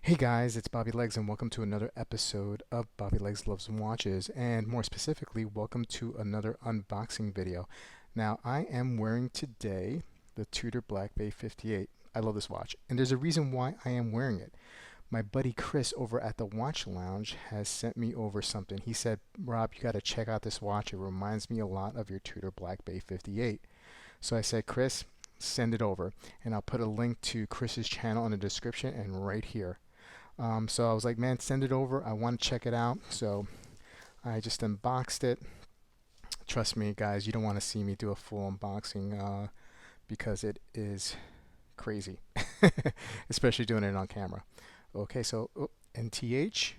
Hey guys, it's Bobby Legs and welcome to another episode of Bobby Legs Loves Watches, and more specifically, welcome to another unboxing video. Now, I am wearing today the Tudor Black Bay 58. I love this watch, and there's a reason why I am wearing it. My buddy Chris over at the Watch Lounge has sent me over something. He said, Rob, you got to check out this watch. It reminds me a lot of your Tudor Black Bay 58. So I said, Chris, send it over, and I'll put a link to Chris's channel in the description and right here. So I was like, man, send it over. I want to check it out. So I just unboxed it. Trust me, guys, you don't want to see me do a full unboxing because it is crazy, especially doing it on camera. Okay, so NTH,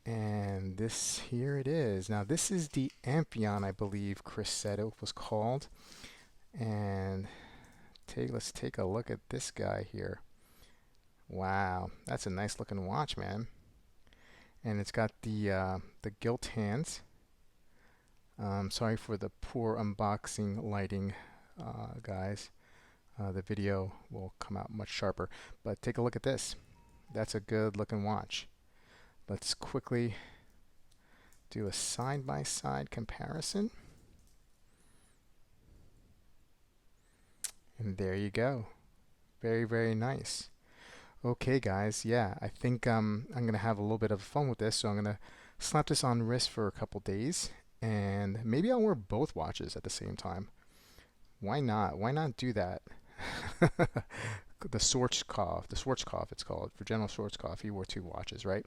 and this here it is. Now this is the Amphion, I believe Chris said it was called. And let's take a look at this guy here. Wow, that's a nice looking watch, man. And it's got the gilt hands. Sorry for the poor unboxing lighting, guys. The video will come out much sharper. But take a look at this. That's a good looking watch. Let's quickly do a side-by-side comparison. And there you go. Very, very nice. Okay, guys, yeah, I think I'm gonna have a little bit of fun with this, so I'm gonna slap this on wrist for a couple days, and maybe I'll wear both watches at the same time. Why not? Why not do that? The Schwarzkopf, it's called. For General Schwarzkopf, he wore two watches, right?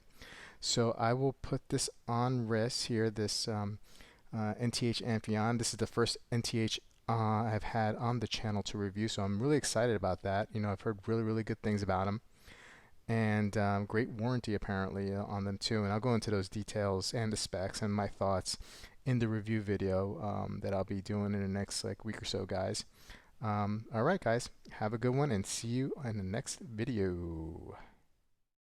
So I will put this on wrist here, this NTH Amphion. This is the first NTH I've had on the channel to review, so I'm really excited about that. You know, I've heard really, really good things about them. And great warranty apparently on them too, and I'll go into those details and the specs and my thoughts in the review video that I'll be doing in the next week or so, guys. Alright guys, have a good one and see you in the next video.